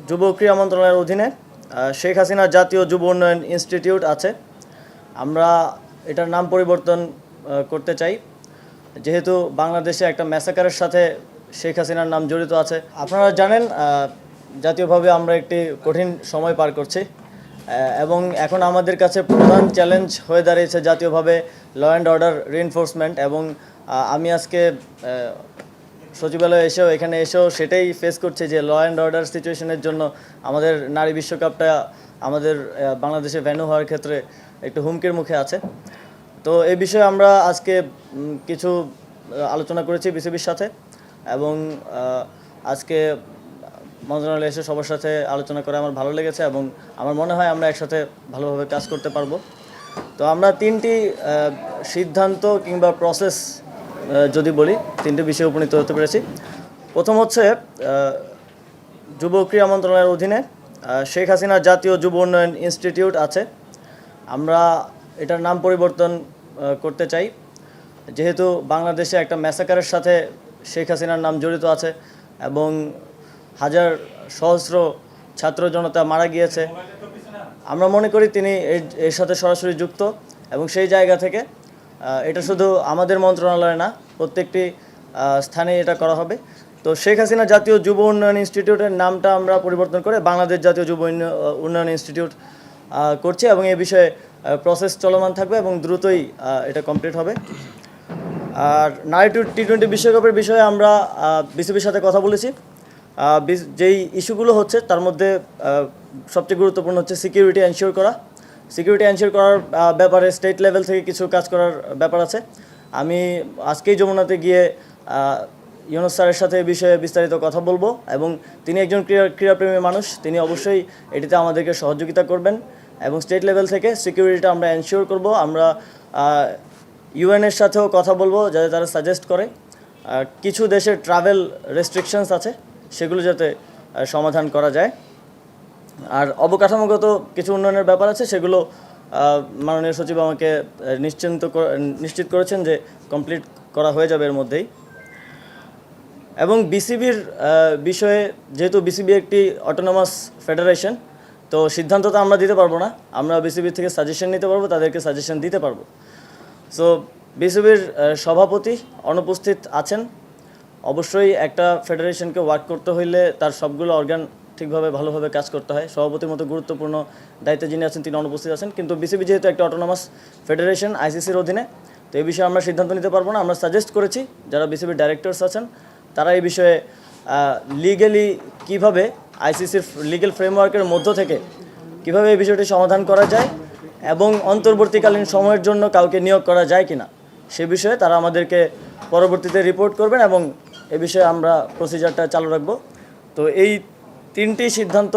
যুব ক্রীড়া মন্ত্রণালয়ের অধীনে শেখ হাসিনা জাতীয় যুব উন্নয়ন ইনস্টিটিউট আছে। আমরা এটার নাম পরিবর্তন করতে চাই, যেহেতু বাংলাদেশে একটা ম্যাসাকারের সাথে শেখ হাসিনার নাম জড়িত আছে। আপনারা জানেন জাতীয়ভাবে আমরা একটি কঠিন সময় পার করছি এবং এখন আমাদের কাছে প্রধান চ্যালেঞ্জ হয়ে দাঁড়িয়েছে জাতীয়ভাবে ল অ্যান্ড অর্ডার রিএনফোর্সমেন্ট। এবং আমি আজকে সচিবালয়ে এখানে এসেও সেটাই ফেস করছে যে ল অ্যান্ড অর্ডার সিচুয়েশনের জন্য আমাদের নারী বিশ্বকাপটা আমাদের বাংলাদেশে ভেন্যু হওয়ার ক্ষেত্রে একটু হুমকির মুখে আছে। তো এই বিষয়ে আমরা আজকে কিছু আলোচনা করেছি বিসিবির সাথে এবং আজকে মন্ত্রণালয়ে এসে সবার সাথে আলোচনা করে আমার ভালো লেগেছে এবং আমার মনে হয় আমরা একসাথে ভালোভাবে কাজ করতে পারবো। তো আমরা তিনটি সিদ্ধান্ত কিংবা প্রসেস যদি বলি, তিনটি বিষয়ে উপনীত হতে পেরেছি। প্রথম হচ্ছে যুব ক্রীড়া মন্ত্রণালয়ের অধীনে শেখ হাসিনা জাতীয় যুব উন্নয়ন ইনস্টিটিউট আছে। আমরা এটার নাম পরিবর্তন করতে চাই, যেহেতু বাংলাদেশে একটা ম্যাসাকারের সাথে শেখ হাসিনার নাম জড়িত আছে এবং সহস্র ছাত্র জনতা মারা গিয়েছে। আমরা মনে করি তিনি এর সাথে সরাসরি যুক্ত এবং সেই জায়গা থেকে এটা শুধু আমাদের মন্ত্রণালয়ে না, প্রত্যেকটি স্থানে এটা করা হবে। তো শেখ হাসিনা জাতীয় যুব উন্নয়ন ইনস্টিটিউটের নামটা আমরা পরিবর্তন করে বাংলাদেশ জাতীয় যুব উন্নয়ন ইনস্টিটিউট করছি এবং এই বিষয়ে প্রসেস চলমান থাকবে এবং দ্রুতই এটা কমপ্লিট হবে। আর নারী টি-20 বিশ্বকাপের বিষয়ে আমরা বিসিবির সাথে কথা বলেছি। যেই ইস্যুগুলো হচ্ছে তার মধ্যে সবচেয়ে গুরুত্বপূর্ণ হচ্ছে সিকিউরিটি এনশিওর করার ব্যাপারে স্টেট লেভেল থেকে কিছু কাজ করার ব্যাপার আছে। আমি আজকেই যমুনাতে গিয়ে ইউনুস স্যারের সাথে এই বিষয়ে বিস্তারিত কথা বলবো এবং তিনি একজন ক্রীড়াপ্রেমী মানুষ, তিনি অবশ্যই এটিতে আমাদেরকে সহযোগিতা করবেন এবং স্টেট লেভেল থেকে সিকিউরিটিটা আমরা এনশিওর করব। আমরা ইউএনের সাথেও কথা বলবো যাতে তারা সাজেস্ট করে কিছু দেশের ট্রাভেল রেস্ট্রিকশনস আছে সেগুলো যাতে সমাধান করা যায়। আর অবকাঠামোগত কিছু উন্নয়নের ব্যাপার আছে, সেগুলো মাননীয় সচিব আমাকে নিশ্চিত করেছেন যে কমপ্লিট করা হয়ে যাবে এর মধ্যেই। এবং বিসিবির বিষয়ে, যেহেতু বিসিবি একটি অটোনমাস ফেডারেশন, তো সিদ্ধান্ত তো আমরা দিতে পারবো না, আমরা বিসিবির থেকে সাজেশন নিতে পারবো, তাদেরকে সাজেশন দিতে পারবো। সো বিসিবির সভাপতি অনুপস্থিত আছেন। অবশ্যই একটা ফেডারেশনকে ওয়ার্ক করতে হইলে তার সবগুলো অর্গান ঠিকভাবে ভালোভাবে কাজ করতে হয়। সভাপতির মতো গুরুত্বপূর্ণ দায়িত্বে যিনি আছেন তিনি অনুপস্থিত আছেন, কিন্তু বিসিবি যেহেতু একটা অটোনমাস ফেডারেশন আইসিসির অধীনে, তো এই বিষয়ে আমরা সিদ্ধান্ত নিতে পারবো না। আমরা সাজেস্ট করেছি যারা বিসিবির ডাইরেক্টরস আছেন তারা এই বিষয়ে লিগ্যালি কীভাবে আইসিসির লিগ্যাল ফ্রেমওয়ার্কের মধ্য থেকে কীভাবে এই বিষয়টি সমাধান করা যায় এবং অন্তর্বর্তীকালীন সময়ের জন্য কাউকে নিয়োগ করা যায় কিনা সে বিষয়ে তারা আমাদেরকে পরবর্তীতে রিপোর্ট করবেন এবং এ বিষয়ে আমরা প্রসিজারটা চালু রাখব। তো এই তিনটি সিদ্ধান্ত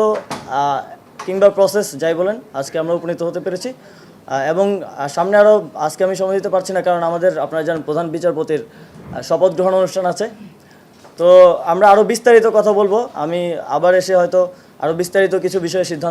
কিংবা প্রসেস যাই বলেন আজকে আমরা উপনীত হতে পেরেছি এবং সামনে আরও আজকে আমি সময় দিতে পারছি না, কারণ আমাদের আপনারা জানেন প্রধান বিচারপতির শপথ গ্রহণ অনুষ্ঠান আছে। তো আমরা আরও বিস্তারিত কথা বলবো, আমি আবার এসে হয়তো আরও বিস্তারিত কিছু বিষয়ে সিদ্ধান্ত